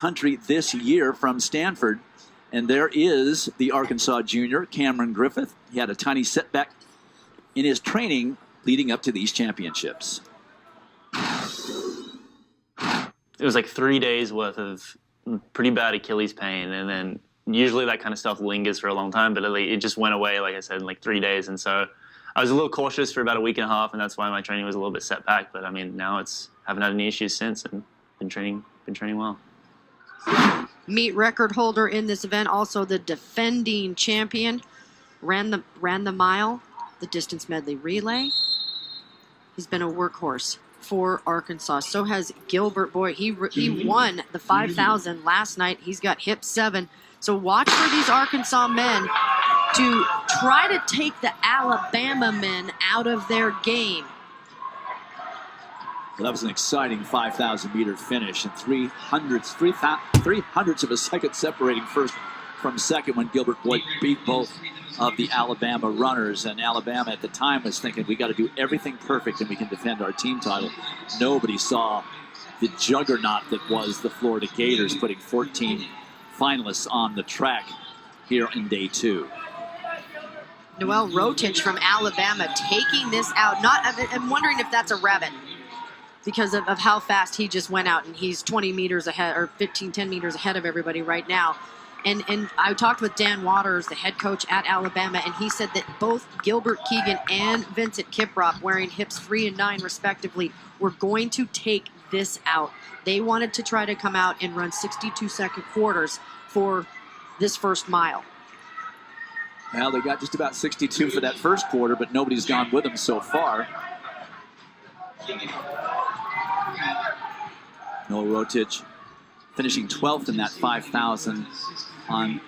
country this year from Stanford. And there is the Arkansas junior, Cameron Griffith. He had a tiny setback in his training leading up to these championships. It was like 3 days worth of pretty bad Achilles pain, and then usually that kind of stuff lingers for a long time, but it just went away, like I said, in like 3 days. And so I was a little cautious for about a week and a half, and that's why my training was a little bit set back. But I mean, now haven't had any issues since, and been training well. Meet record holder in this event, also the defending champion, ran the mile, the distance medley relay. He's been a workhorse for Arkansas. So has Gilbert Boyd. He won the 5,000 last night. He's got hip 7. So watch for these Arkansas men to try to take the Alabama men out of their game. Well, that was an exciting 5,000-meter finish, and 300ths of a second separating first from second when Gilbert Boyd beat both of the Alabama runners. And Alabama at the time was thinking, we got to do everything perfect and we can defend our team title. Nobody saw the juggernaut that was the Florida Gators, putting 14 finalists on the track here in day 2. Noel Rotich from Alabama taking this out. I'm wondering if that's a rabbit because of how fast he just went out, and he's 20 meters ahead, or 10 meters ahead of everybody right now. And I talked with Dan Waters, the head coach at Alabama, and he said that both Gilbert Keegan and Vincent Kiprop, wearing hips 3 and 9 respectively, were going to take this out. They wanted to try to come out and run 62-second quarters for this first mile. Well, they got just about 62 for that first quarter, but nobody's gone with them so far. Noel Rotich finishing 12th in that 5,000 on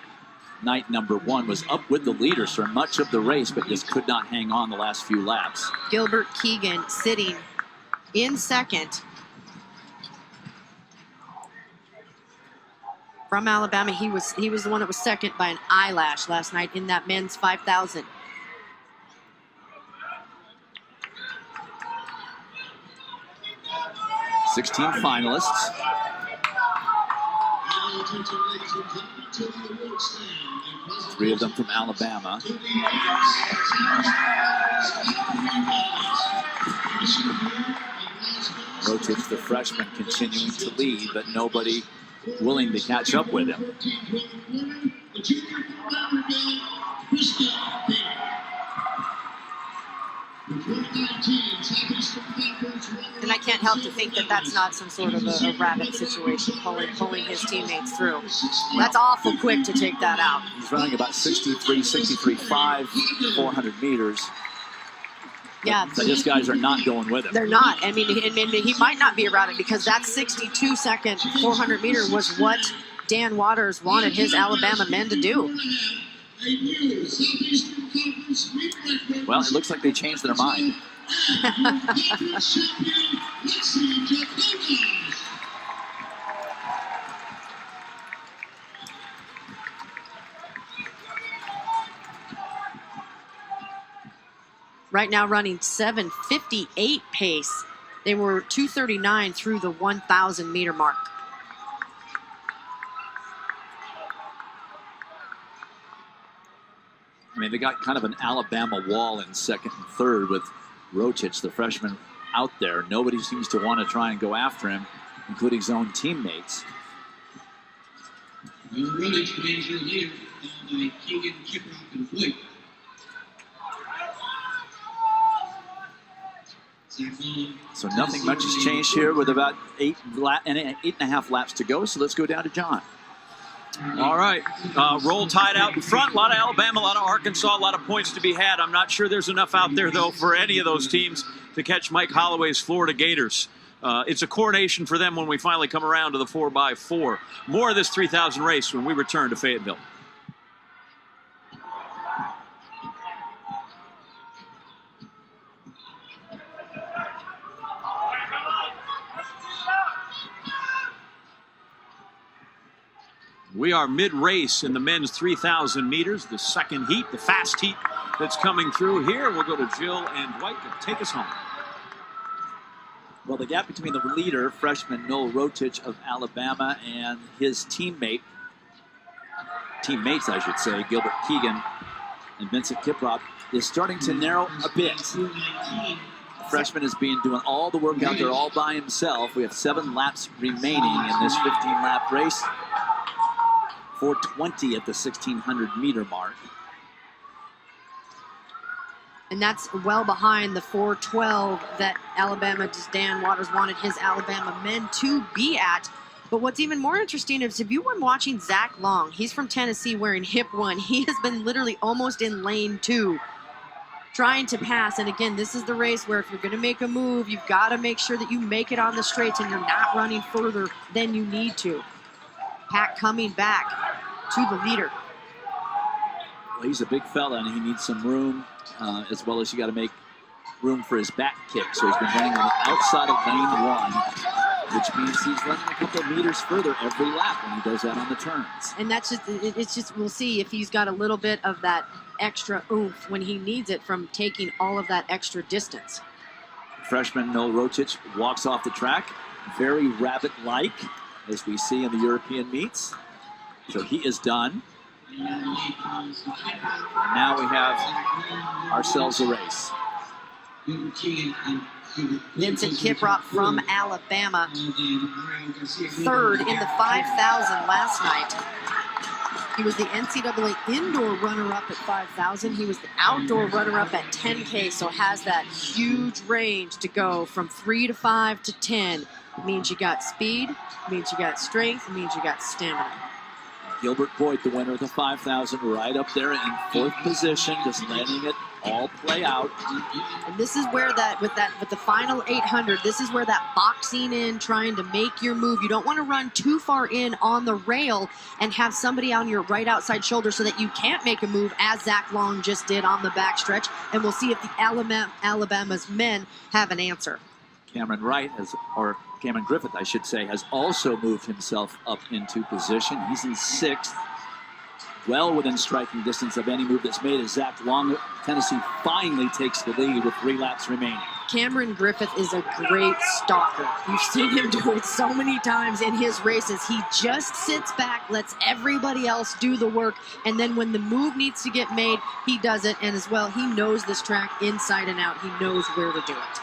night number 1, was up with the leaders for much of the race, but just could not hang on the last few laps. Gilbert Keegan sitting in second. From Alabama, he was the one that was second by an eyelash last night in that men's 5,000. "16 finalists. Three of them from Alabama. Rotich, the freshman, continuing to lead, but nobody willing to catch up with him. And I can't help to think that that's not some sort of a rabbit situation, pulling his teammates through. That's awful quick to take that out. He's running about 63.5, 400 meters. Yeah. But his guys are not going with him. They're not. I mean, he might not be a rabbit because that 62-second 400 meter was what Dan Waters wanted his Alabama men to do. Well, it looks like they changed their mind. Right now running 7:58 pace. They were 2:39 through the 1,000 meter mark. I mean, they got kind of an Alabama wall in second and third with Rotich, the freshman, out there. Nobody seems to want to try and go after him, including his own teammates. Rotich remains your leader, followed by Keegan, Kiprop, and Boyd. So nothing much has changed here with about 8.5 laps to go. So let's go down to John. All right, roll tide out in front. A lot of Alabama, a lot of Arkansas, a lot of points to be had. I'm not sure there's enough out there, though, for any of those teams to catch Mike Holloway's Florida Gators. It's a coronation for them when we finally come around to the 4x4. More of this 3,000 race when we return to Fayetteville. We are mid-race in the men's 3,000 meters, the second heat, the fast heat that's coming through here. We'll go to Jill and Dwight to take us home. Well, the gap between the leader, freshman Noel Rotich of Alabama, and his teammate, teammates I should say, Gilbert Keegan and Vincent Kiprop, is starting to narrow a bit. The freshman has been doing all the work out there all by himself. We have 7 laps remaining in this 15-lap race. 4:20 at the 1,600-meter mark. And that's well behind the 4:12 that Dan Waters wanted his Alabama men to be at. But what's even more interesting is if you've been watching Zach Long, he's from Tennessee wearing hip 1. He has been literally almost in lane 2 trying to pass. And again, this is the race where if you're going to make a move, you've got to make sure that you make it on the straights and you're not running further than you need to. Pack coming back to the leader. Well, he's a big fella and he needs some room, as well as you got to make room for his back kick. So he's been running on the outside of lane 1, which means he's running a couple of meters further every lap when he does that on the turns. And that's just, it's just, we'll see if he's got a little bit of that extra oomph when he needs it from taking all of that extra distance. Freshman Noel Rotich walks off the track, very rabbit-like, as we see in the European meets. So he is done. And now we have ourselves a race. Vincent Kiprop from Alabama, 3rd in the 5,000 last night. He was the NCAA indoor runner-up at 5,000. He was the outdoor runner-up at 10K, so has that huge range to go from 3 to 5 to 10. It means you got speed, it means you got strength, it means you got stamina. Gilbert Boyd, the winner of the 5,000, right up there in 4th position, just letting it all play out. And this is where with the final 800, this is where that boxing in, trying to make your move. You don't want to run too far in on the rail and have somebody on your right outside shoulder so that you can't make a move, as Zach Long just did on the backstretch. And we'll see if the Alabama's men have an answer. Cameron Griffith, I should say, has also moved himself up into position. He's in 6th, well within striking distance of any move that's made as Zach Long, Tennessee, finally takes the lead with 3 laps remaining. Cameron Griffith is a great stalker. You've seen him do it so many times in his races. He just sits back, lets everybody else do the work, and then when the move needs to get made, he does it. And as well, he knows this track inside and out. He knows where to do it.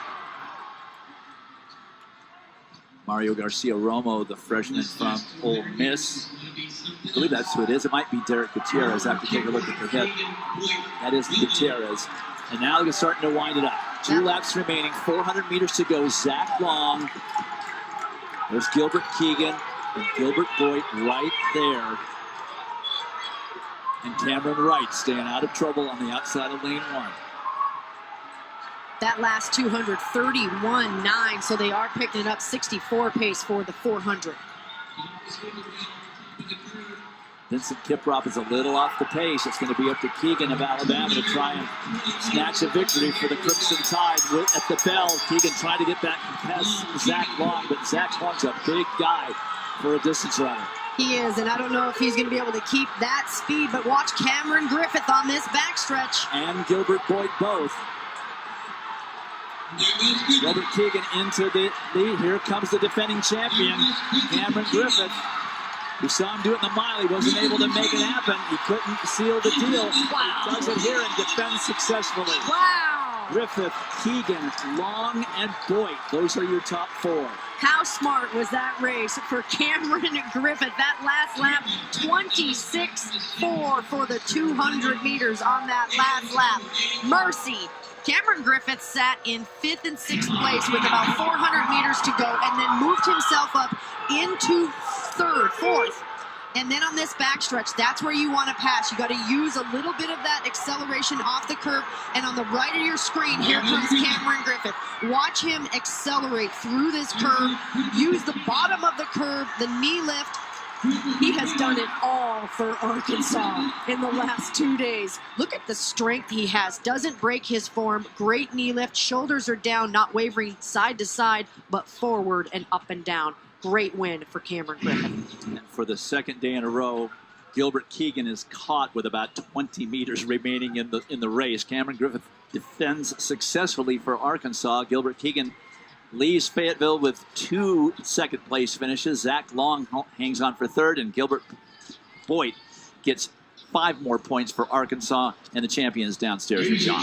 Mario Garcia-Romo, the freshman from Ole Miss. I believe that's who it is. It might be Derek Gutierrez. I have to take a look at the head. That is Gutierrez. And now they're starting to wind it up. 2 laps remaining, 400 meters to go. Zach Long. There's Gilbert Keegan and Gilbert Boyd right there. And Cameron Wright staying out of trouble on the outside of lane 1. That last 200, 31.9, so they are picking it up 64 pace for the 400. Vincent Kiprop is a little off the pace. It's going to be up to Keegan of Alabama to try and snatch a victory for the Crimson Tide. At the bell, Keegan trying to get back past Zach Long, but Zach Long's a big guy for a distance runner. He is, and I don't know if he's going to be able to keep that speed, but watch Cameron Griffith on this backstretch. And Gilbert Boyd both. Gilbert Keegan into the lead. Here comes the defending champion, Cameron Griffith. We saw him do it in the mile. He wasn't able to make it happen. He couldn't seal the deal. Wow. He does it here and defends successfully. Wow! Griffith, Keegan, Long, and Boyd. Those are your top 4. How smart was that race for Cameron Griffith? That last lap, 26.4 for the 200 meters on that last lap. Mercy. Cameron Griffith sat in 5th and 6th place with about 400 meters to go and then moved himself up into 4th. And then on this backstretch, that's where you want to pass. You got to use a little bit of that acceleration off the curve. And on the right of your screen, here comes Cameron Griffith. Watch him accelerate through this curve, use the bottom of the curve, the knee lift. He has done it all for Arkansas in the last 2 days. Look at the strength he has. Doesn't break his form. Great knee lift. Shoulders are down, not wavering side to side, but forward and up and down. Great win for Cameron Griffith. And for the 2nd day in a row, Gilbert Keegan is caught with about 20 meters remaining in the race. Cameron Griffith defends successfully for Arkansas. Gilbert Keegan leaves Fayetteville with 2 second-place finishes. Zach Long hangs on for third, and Gilbert Boyd gets 5 more points for Arkansas, and the champions downstairs with John.